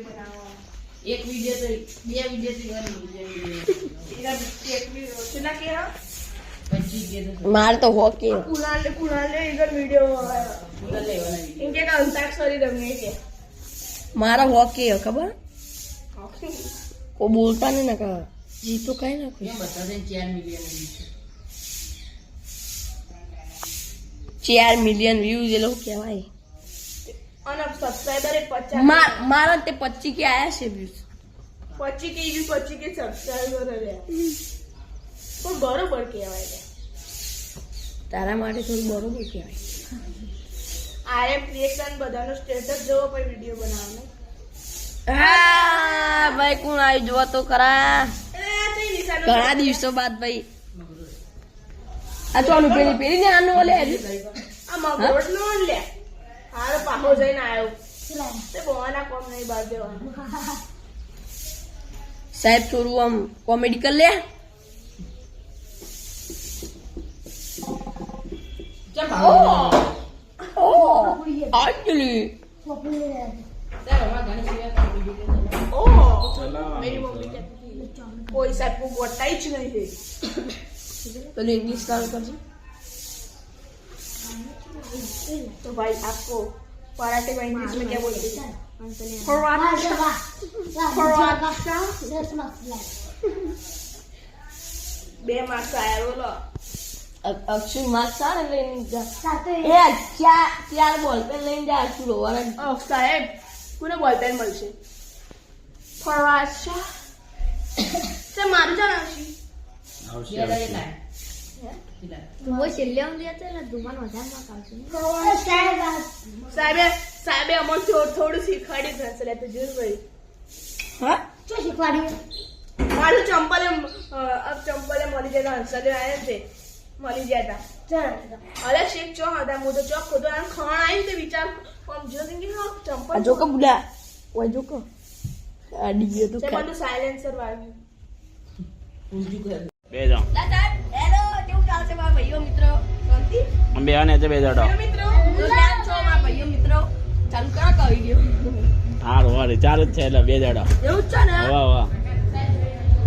एक वीडियो तो બે वीडियो થી એના એક વીડિયો ચલા કે હા 25 के मार तो हो के कुणाल ने इधर वीडियो इनके का अंताक्षरी रमने के मारा हो के खबर को बोलता नहीं ना का जी तो कहीं ना कोई बता दें 4 मिलियन 4 मिलियन व्यूज ये लोग क्या भाई और अब सब्सक्राइबर 50 मारा ते 25 के आया से व्यूज 25 के सब्सक्राइबर है तो बरोबर કહેવાય છે તારા માટે થોડું બરોબર કહેવાય આરે ક્રિએશન બધાનો સ્ટેટસ જોવો પછી વિડિયો બનાવવાનો હા ભાઈ કોણ આવી જો તો કરા ઘણા દિવસો બાદ ભાઈ આ તો આનું પેલી ને આનું ઓલે આ મગરોટ નો લે હારો પાહો જઈને આવ્યો તે બોવાના કોમ નહીં બાદ દેવાનું સાહેબ થોડું આમ કોમેડી કર લે actually मेरी मम्मी कहती थी कोई साहब को बोलता ही नहीं है तो इंग्लिश चालू कर तो भाई आपको पराठे को इंग्लिश में क्या बोलते हैं बे मार्क्स आया बोलो अक्षय मार्क्स सारे लेने जा ए चार बॉल पे लेने जा शुरू वाला साहेब कोने बोलता है मलसे फराशा से मारू जाना वो छेल्ले आऊन दिया चला दुमान होता है कालची साहेब अमन थोडं शिकवाडी घसले तो जूस भाई हां जो शिकवाडी मारू चंपल अब चंपल मली जगह हंसले आए थे मली जाता अरे शेख चो हदा मुझे चौक खुद आन खान आई ते विचार हम जो देंगे ना चंपल जो का बुला वो जो का आडी ये तो से बंदू साइलेंसर वाली બે જાઓ હેલો કેવું ચાલશે મારા ભાઈઓ મિત્રો શાંતિ અમે બે આને બે જાડો મિત્રો તો કેમ છો મારા ભાઈઓ મિત્રો ચાલુ કરો કા વિડિયો હારું હારું ચાલુ જ છે એટલે બે જાડો એવું છે ને વાહ વાહ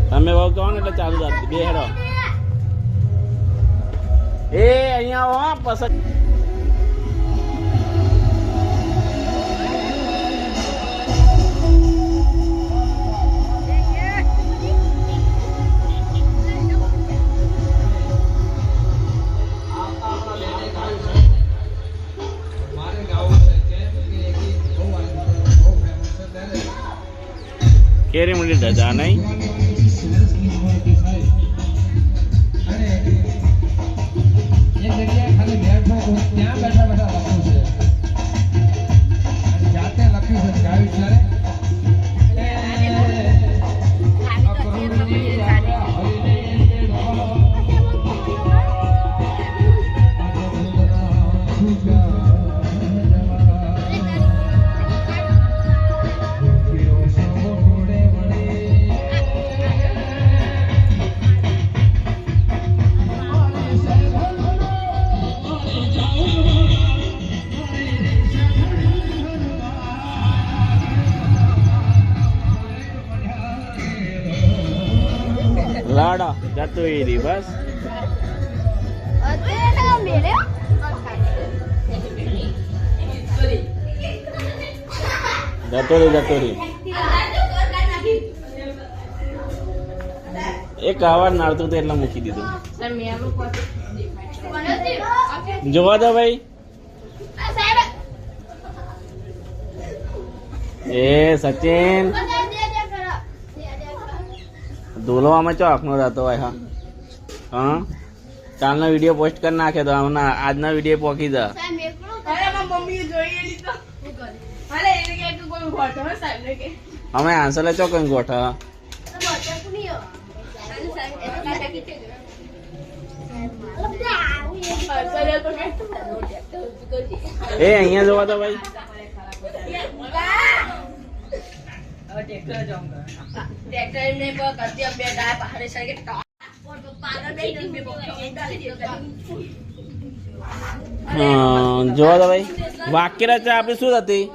તમે વાવ કહો ને એટલે ચાલુ જ બે હેડો એ અહીંયા આવો હા પસંદ કેરી મંડી ધજા નહીં લાડા જતો એ રી બસ જતો રી એક આવાર નાળતું તો એટલે મૂકી દીધું જોવા દો ભાઈ એ સચિન ધોલવામાં ચોક નો રહેતો હોય હા હા કાલનો વિડીયો પોસ્ટ કરી નાખે તો આજનો વિડીયો પોકી જા અરે મમ્મી જોઈએ લીધો અરે એને કે કોઈ ગોઠો હે સાહેબ ને કે અમે આન્સર લે ચોકન ગોઠા એ અહીંયા જોવા તો ભાઈ ट्रैक्टर में करते अब बेटा पहाड़े सर के पागल बेटा में જોવા તો ભાઈ વાક્ય રચના આપણી શું હતી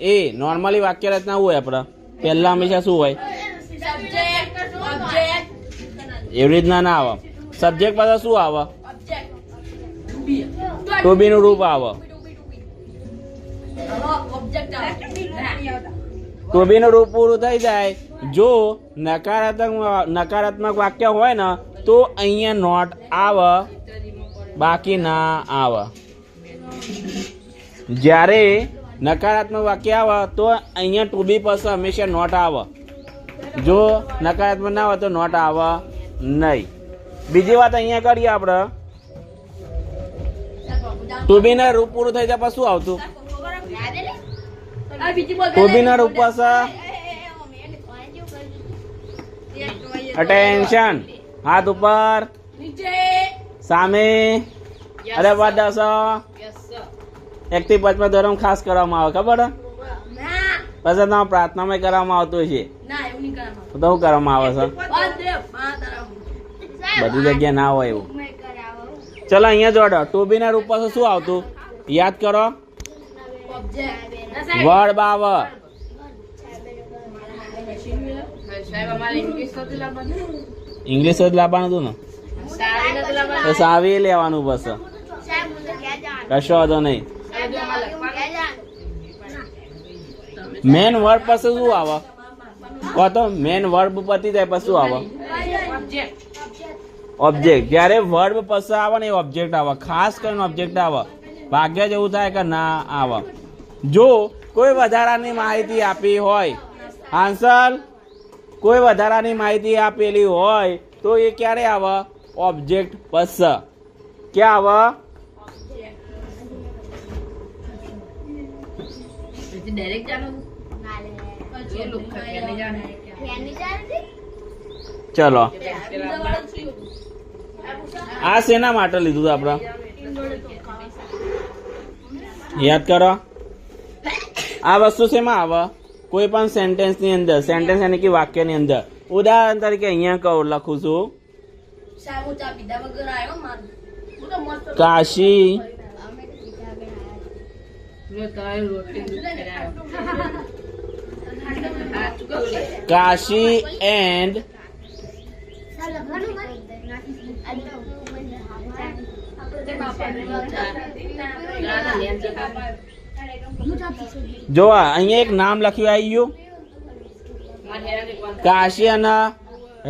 એ નોર્મલી વાક્ય રચના હોય આપણા પહેલા હંમેશા શું હોય? સબ્જેક્ટ ઓબ્જેક્ટ એવી રીતના ના આવે. સબ્જેક્ટ પાછળ શું આવે? ઓબ્જેક્ટ ટુ બી નું રૂપ આવે. ઓબ્જેક્ટ ટુ બી નું રૂપ પૂરું થઈ જાય. જો નકારાત્મક વાક્ય હોય ને તો અહીંયા નોટ આવે, બાકી ના આવે. જ્યારે નકારાત્મક વાક્ય આવે તો અહીંયા ટુ બી પાસે હંમેશા નોટ આવે. જો નકારાત્મક ના આવે તો નોટ આવે નહીં. બીજી વાત અહીંયા કરીએ આપણે. ટુ બી ના રૂપ પૂરું થઈ જાય પછી શું આવતું? ટુ બી ના રૂપ પાસે અટેન્શન, હાથ ઉપર, નીચે સામે. અરે વાત દસ 1 થી 5 ધોરણ ખાસ કરવામાં આવે, ખબર હે? ના પછી તમારે પ્રાર્થનામાં કરવામાં આવતું છે. ના એવું નહીં કરવાનું. તો શું કરવામાં આવે છે? વાસુદેવ માતારામ બધી જગ્યા ના હોય એવું. ચલો અહીંયા જોડો. ટુ બી ના રૂપ પાસે શું આવતું? યાદ કરો. ઓબ્જેક્ટ વર્બ આવે. સાહેબ અમારે ઇંગ્લિશ તો લાવવાનું ઇંગ્લિશ જ લાવવાનું હતું ને, સારી નથી લાવવાનું તો સાવી લેવાનું બસ. કશો વાંધો નહીં. મેન વર્બ પાસે શું આવે? કહો તો મેન વર્બ પતી જાય પછી શું આવે? Object object. જ્યારે વર્બ પાસે આવે ને એ ઓબ્જેક્ટ આવે. ખાસ કરીને ઓબ્જેક્ટ આવે. ભાગ્ય જ એવું થાય કે ના આવે. જો કોઈ વધારાની માહિતી આપી હોય, આન્સર કોઈ વધારાની માહિતી આપેલી હોય તો એ ક્યારે આવે? ઓબ્જેક્ટ પાસે. ક્યાં આવે? ડાયરેક્ટ જાણો ચલો આ શેના માટે લીધું હતું આપણે? યાદ કરો. આ વસ્તુ શેમાં આવે? કોઈ પણ સેન્ટેન્સ ની અંદર. સેન્ટેન્સ એટલે કે વાક્ય ની અંદર. ઉદાહરણ તરીકે અહીંયા કહું, લખું છું સાહેબ હું ચા પીધા વગર આવ્યો માર હું તો મસ્ત કાશી કાશી એન્ડ જો અહીંયા એક નામ લખ્યું આવી ગયું, કાશી અને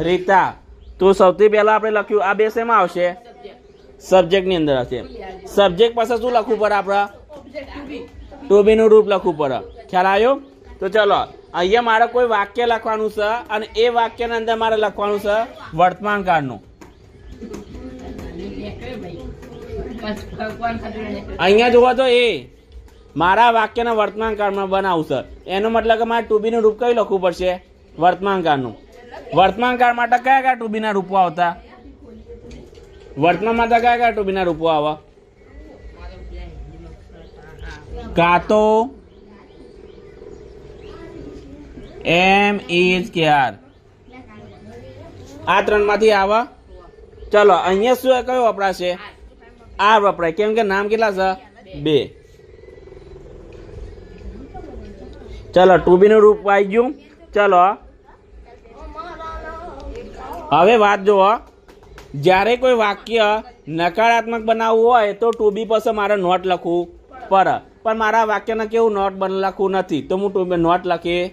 રીતા. તો સૌથી પહેલા આપણે લખ્યું આ બે શેમાં આવશે? સબ્જેક્ટ ની અંદર હશે. સબ્જેક્ટ પાસે શું લખવું પડે? આપણે ટુ બી નું રૂપ લખવું પડે. ખ્યાલ આવ્યો? તો ચલો અહીંયા મારે કોઈ વાક્ય લખવાનું છે અને એ વાક્યની અંદર મારે લખવાનું છે વર્તમાન કાળનું. અહીંયા જોવા તો એ મારા વાક્યને વર્તમાન કાળમાં બનાવું છે. એનો મતલબ કે મારે ટુ બી નું રૂપ કયું લખવું પડશે? વર્તમાન કાળનું. વર્તમાન કાળ માટે કયા કયા ટુ બી ના રૂપો આવતા? વર્તમાન માટે કયા કયા ટુ બી ના રૂપો આવે? કાં તો, એમ, ઇઝ, ક્યાર. આ 3 માંથી આવે. ચલો અહીંયા શું કયો વપરાશે? આ વપરાય. કેમ કે નામ કેટલા છે? 2. ચલો ટુ બી નું રૂપ આવી ગયું. ચલો હવે વાત જુઓ. જ્યારે કોઈ વાક્ય નકારાત્મક બનાવવું હોય તો ટુ બી પાસે મારે નોટ લખવું પડે. પણ મારા વાક્યને કેવું નોટ લખવું નથી તો હું ટુ બી નોટ લખી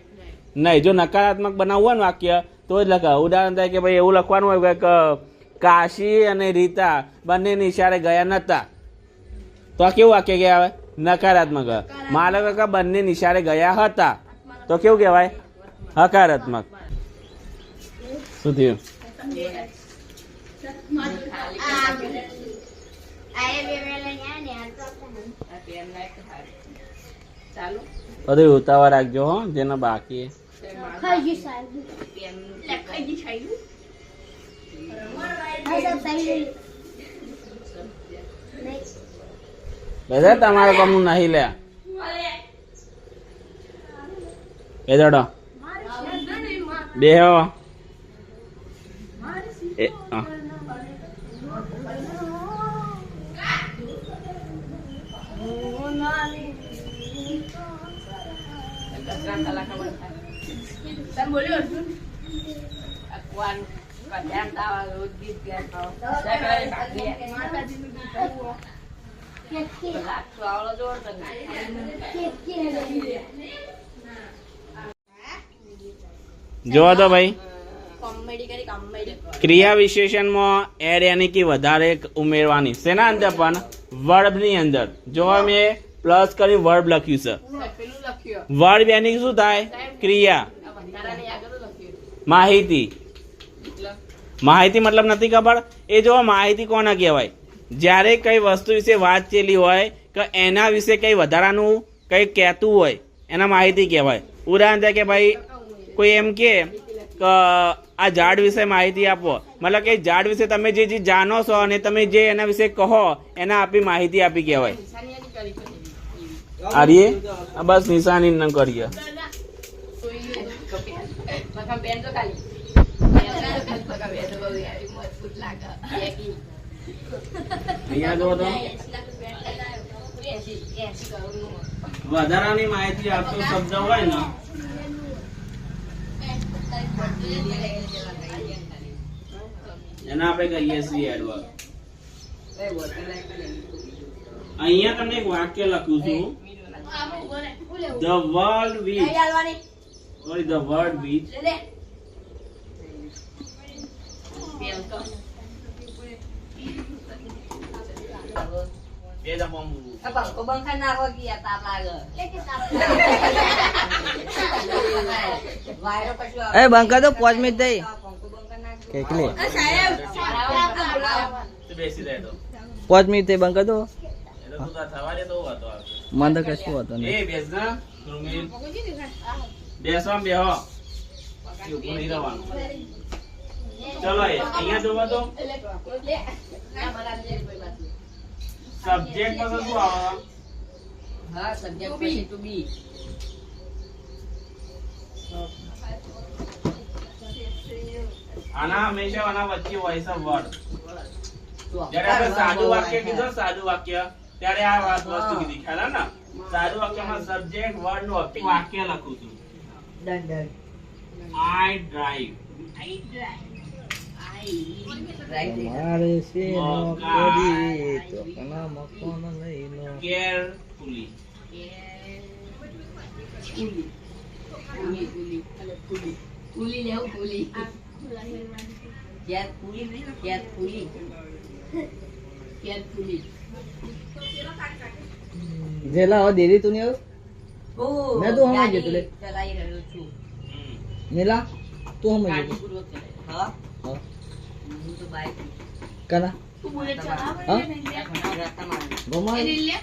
નહીં. જો નકારાત્મક બનાવવું હોય ને વાક્ય તો જ લખાય. ઉદાહરણ તરીકે ભાઈ એવું લખવાનું હોય કે કાશી અને રીતા બંને નિશાળે ગયા નતા, તો આ કેવું વાક્ય કહેવાય? નકારાત્મક. માનો કે બંને નિશાળે ગયા હતા તો કેવું કહેવાય? હકારાત્મક. શું થયું? બધું ઉતાવળ રાખજો હો, જેના બાકી. બધા તમારા કામનું નહીં લે. એ દડો બે હો. તમે બોલ્યો અર્જુન માતાજીનું ગીત ગાવું. જોવો તો ભાઈ કોમેડી કરી કોમેડી ક્રિયા વિશેષણમાં એડ યાની કે વધારે ઉમેરવાની શેના અંદર પણ વર્બની અંદર જો મેં પ્લસ કરી વર્બ લખ્યું છે પેલું લખ્યો વર્બ યાની શું થાય ક્રિયા વધારાની આગળ લખ્યું માહિતી માહિતી મતલબ નથી ખબર એ જો માહિતી કોને કહેવાય જ્યારે કઈ વસ્તુ વિશે વાત ચેલી હોય કે એના વિશે કઈ વધારાનું કઈ કહેતું હોય એના માહિતી કહેવાય ઉદાહરણ તરીકે ભાઈ કોઈ એમ કે આ ઝાડ વિશે માહિતી આપો મતલબ કે ઝાડ વિશે તમે જે જાણો છો અને તમે જે એના વિશે કહો એના આપી માહિતી આપી કહેવાય આર્યે આ બસ નિશાની ન કરીએ અહીંયા જો તો વધારાની માહિતી આપતો શબ્દ હોય ને એના આપણે કહીએ છીએ એડવર્બ. અહીંયા તમને એક વાક્ય લખ્યું છું the world which sorry the word which બે દફા એ બંકા તો 5 મિનિટ થઈ કેટલી બેસી રહે તો 5 મિનિટ થઈ બંકા તો એટલે તું તાર થવા દે તો વાતો આવે મને તો કશું હતું નહીં એ બેસ ના ધ્રુમિલ બેસવા બેહો ઉપર નહીં રહેવાનું ચલો અહીંયા જોવા તો સબ્જેક્ટ પાસે શું આવે હા સબ્જેક્ટ પછી ટુ બી આના હંમેશા આના વચ્ચે હોય છે વર્ડ જ્યારે આપણે સાદું વાક્ય કીધું સાદું વાક્ય ત્યારે આ વાત વસ્તુ કીધી ખ્યાલ ને સાદું વાક્યમાં સબ્જેક્ટ વર્ડ નું વાક્ય લખું છું ડન આઈ ડ્રાઈવ મારે છે નોકરી તો કના મકોન લઈનો કેરફુલી કુલી લેવું કુલી કેરફુલી નહીં કેરફુલી કેરફુલી જેલા હો દેરી તું ને મેં તો હમણાં જ લે ચલાઈ રહ્યો છું નીલા તું હમણાં ગાડી પૂર્વક ચલાય હા હા હું તો બાઈક કના તું બુલેટ ચલાવે હા ને રસ્તામાં ગોમા એ રીલ લે